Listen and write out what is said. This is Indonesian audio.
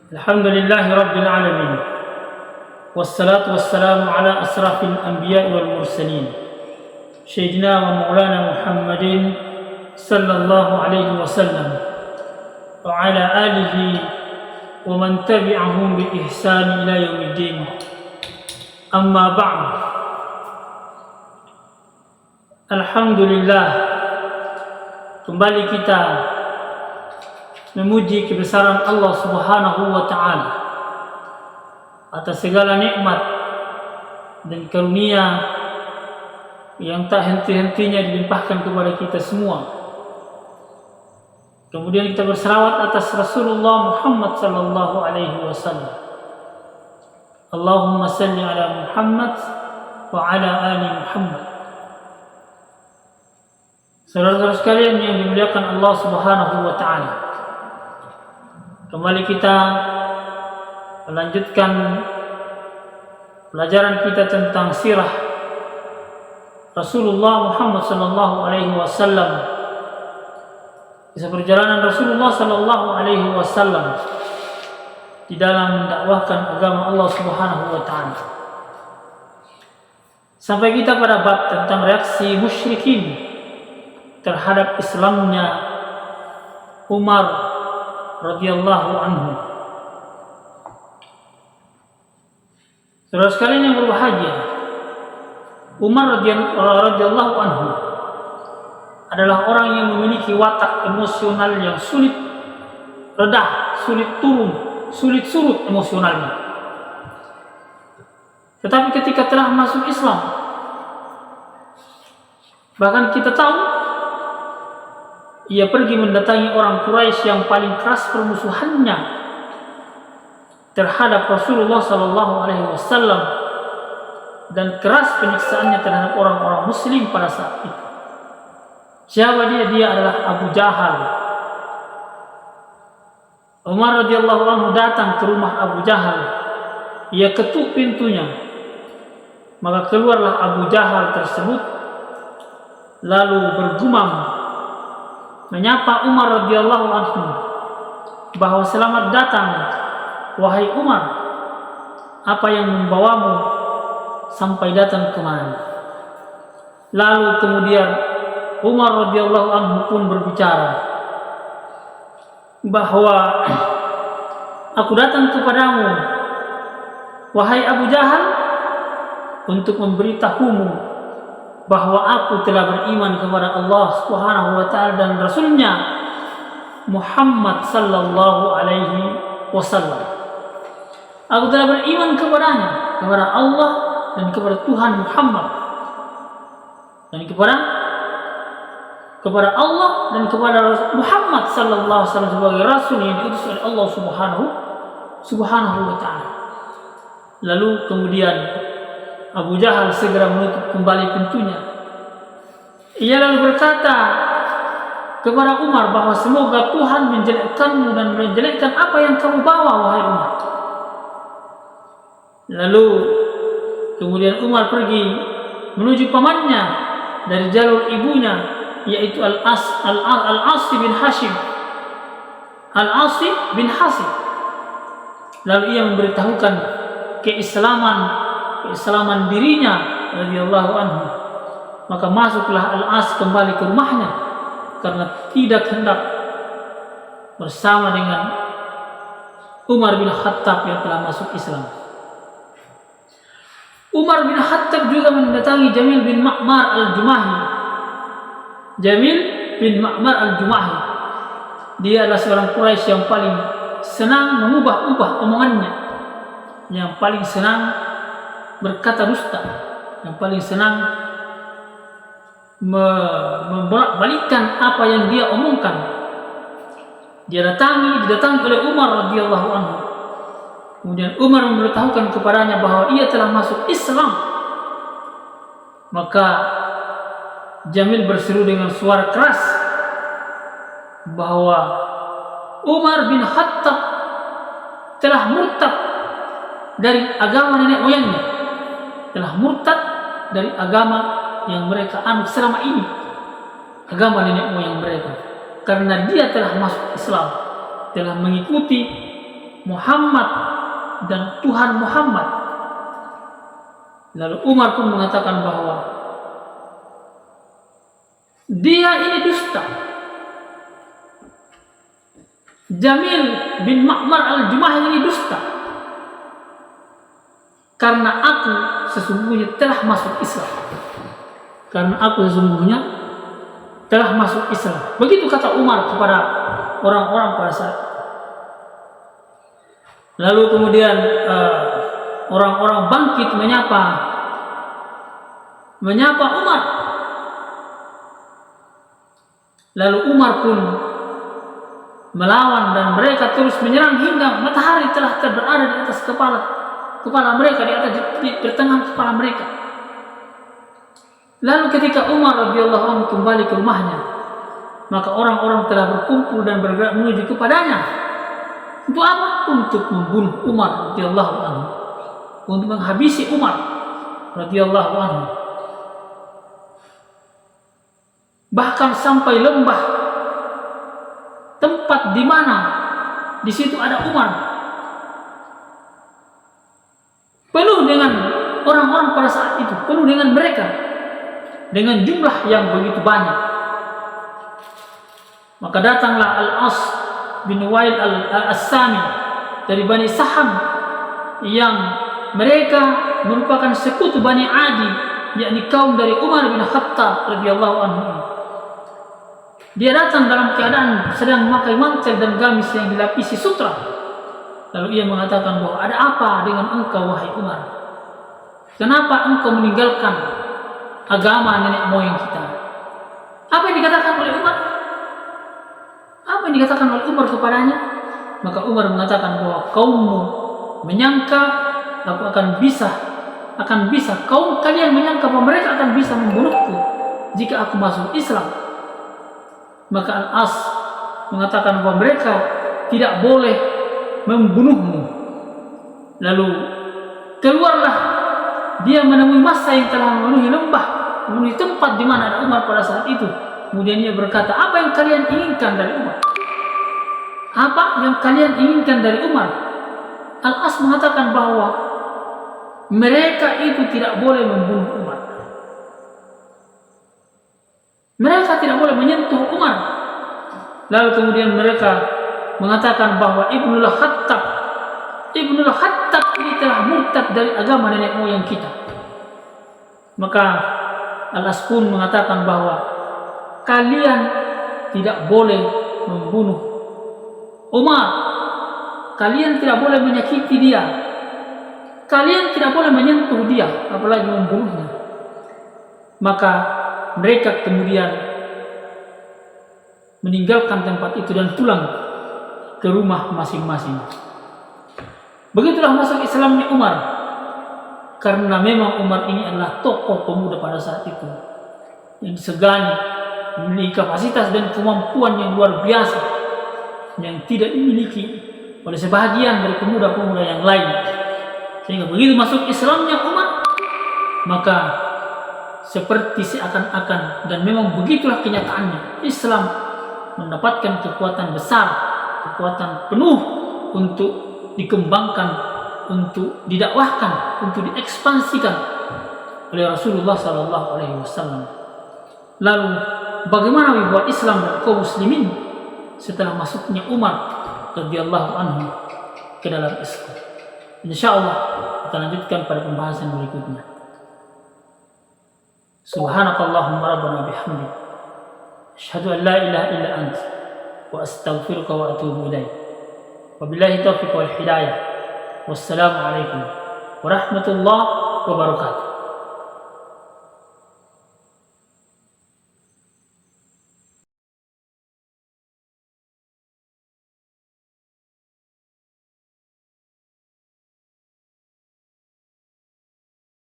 Alhamdulillahi Rabbil Alamin. Wassalatu wassalamu ala asrafil anbiya wal mursalin Sayyidina wa maulana Muhammadin sallallahu alaihi wasallam wa ala alihi wa man tabi'ahum bi ihsan ila yaumiddin. Amma ba'd. Alhamdulillah, kembali kita memuji kebesaran Allah Subhanahu wa ta'ala atas segala nikmat dan karunia yang tak henti-hentinya dilimpahkan kepada kita semua. Kemudian kita berselawat atas Rasulullah Muhammad sallallahu alaihi wasallam. Allahumma salli ala Muhammad wa ala ali Muhammad. Saudara-saudara sekalian yang dimuliakan Allah Subhanahu wa ta'ala, kembali kita melanjutkan pelajaran kita tentang sirah Rasulullah Muhammad sallallahu alaihi wasallam. Kisah perjalanan Rasulullah sallallahu alaihi wasallam di dalam mendakwahkan agama Allah Subhanahu wa taala. Sampai kita pada bab tentang reaksi musyrikin terhadap Islamnya Umar radhiyallahu anhu. Saudara sekalian yang berbahagia, Umar radhiyallahu anhu adalah orang yang memiliki watak emosional yang sulit redah, sulit turun, sulit surut emosionalnya. Tetapi ketika telah masuk Islam, bahkan kita tahu ia pergi mendatangi orang Quraisy yang paling keras permusuhannya terhadap Rasulullah sallallahu alaihi wasallam dan keras penyiksaannya terhadap orang-orang muslim pada saat itu. Siapa dia? Dia adalah Abu Jahal. Umar radhiyallahu anhu datang ke rumah Abu Jahal. Ia ketuk pintunya. Maka keluarlah Abu Jahal tersebut lalu bergumam menyapa Umar radhiyallahu anhu bahwa selamat datang wahai Umar, apa yang membawamu sampai datang kemari? Lalu kemudian Umar radhiyallahu anhu pun berbicara bahwa aku datang kepadamu wahai Abu Jahal untuk memberitahumu bahwa aku telah beriman kepada Allah Subhanahu wa taala dan Rasulnya Muhammad sallallahu alaihi wasallam. Aku telah beriman kepadanya, kepada Allah dan kepada Tuhan Muhammad, dan kepada Allah dan kepada Muhammad sallallahu alaihi wasallam sebagai rasul yang diutus oleh Allah Subhanahu wa taala. Lalu kemudian Abu Jahal segera menutup kembali pintunya. Ia lalu berkata kepada Umar bahwa semoga Tuhan menjelekkanmu dan menjelekkan apa yang kamu bawa wahai Umar. Lalu kemudian Umar pergi menuju pamannya dari jalur ibunya, yaitu Al-As bin Hashim. Al-As bin Hashim. Lalu ia memberitahukan keislaman dirinya radhiyallahu anhu. Maka masuklah Al-As kembali ke rumahnya karena tidak hendak bersama dengan Umar bin Khattab yang telah masuk Islam. Umar bin Khattab juga mendatangi Jamil bin Ma'mar al-Jumahi. Jamil bin Ma'mar al-Jumahi, dia adalah seorang Quraisy yang paling senang mengubah-ubah omongannya, yang paling senang berkata dusta, yang paling senang membolak-balikkan apa yang dia omongkan. Didatangi oleh Umar radhiyallahu anhu. Kemudian Umar memberitahukan kepadanya bahwa ia telah masuk Islam. Maka Jamil berseru dengan suara keras bahwa Umar bin Khattab telah murtad dari agama nenek moyangnya, telah murtad dari agama yang mereka anut selama ini, agama nenek moyang mereka, karena dia telah masuk Islam, telah mengikuti Muhammad dan Tuhan Muhammad. Lalu Umar pun mengatakan bahwa dia ini dusta. Jamil bin Ma'mar al-Jumahi ini dusta, karena aku sesungguhnya telah masuk Islam. Karena aku sesungguhnya telah masuk Islam. Begitu kata Umar kepada orang-orang pada saat. Lalu kemudian orang-orang bangkit menyapa Umar. Lalu Umar pun melawan dan mereka terus menyerang hingga matahari telah berada di atas kepala mereka, di pertengahan kepala mereka. Lalu ketika Umar radhiyallahu anhu kembali ke rumahnya, maka orang-orang telah berkumpul dan bergerak menuju kepadanya. Untuk apa? Untuk membunuh Umar radhiyallahu anhu, untuk menghabisi Umar radhiyallahu anhu. Bahkan sampai lembah, tempat di mana di situ ada Umar, penuh dengan orang-orang pada saat itu, penuh dengan mereka, dengan jumlah yang begitu banyak. Maka datanglah Al-As bin Wail al-Assami dari Bani Saham, yang mereka merupakan sekutu Bani Adi, yakni kaum dari Umar bin Khattab radhiyallahu anhu. Dia datang dalam keadaan sedang memakai mantel dan gamis yang dilapisi sutra. Lalu ia mengatakan bahwa ada apa dengan engkau wahai Umar? Kenapa engkau meninggalkan agama nenek moyang kita? Apa yang dikatakan oleh Umar? Apa yang dikatakan oleh Umar kepadanya? Maka Umar mengatakan bahwa kaummu menyangka aku akan bisa kaum kalian menyangka bahwa mereka akan bisa membunuhku jika aku masuk Islam. Maka Al-As mengatakan bahwa mereka tidak boleh membunuhmu. Lalu keluarlah dia menemui massa yang telah memenuhi lembah, memenuhi tempat di mana ada Umar pada saat itu. Kemudian dia berkata, apa yang kalian inginkan dari Umar? Apa yang kalian inginkan dari Umar? Al-As mengatakan bahwa mereka itu tidak boleh membunuh Umar. Mereka tidak boleh menyentuh Umar. Lalu kemudian mereka mengatakan bahwa Ibnul Khattab ini telah murtad dari agama nenek moyang kita. Maka Al-As pun mengatakan bahwa kalian tidak boleh membunuh Umar. Kalian tidak boleh menyakiti dia. Kalian tidak boleh menyentuh dia, apalagi membunuhnya. Maka mereka kemudian meninggalkan tempat itu dan pulang ke rumah masing-masing. Begitulah masuk Islamnya Umar, karena memang Umar ini adalah tokoh pemuda pada saat itu yang disegani, memiliki kapasitas dan kemampuan yang luar biasa yang tidak dimiliki oleh sebahagian dari pemuda-pemuda yang lain. Sehingga begitu masuk Islamnya Umar, maka seperti seakan-akan, dan memang begitulah kenyataannya, Islam mendapatkan kekuatan besar, kekuatan penuh untuk dikembangkan, untuk didakwahkan, untuk diekspansikan oleh Rasulullah SAW. Lalu bagaimana wibawa Islam dan kaum muslimin setelah masuknya Umar radhiyallahu anhu ke dalam Islam? Insyaallah kita lanjutkan pada pembahasan berikutnya. Subhanakallahumma rabbana bihamdik, asyhadu an la ilaha illa anta, wa astaghfiruka wa atubu ilaik. Wabillahi taufiq wal hidayah. Wassalamu alaikum warahmatullahi wabarakatuh.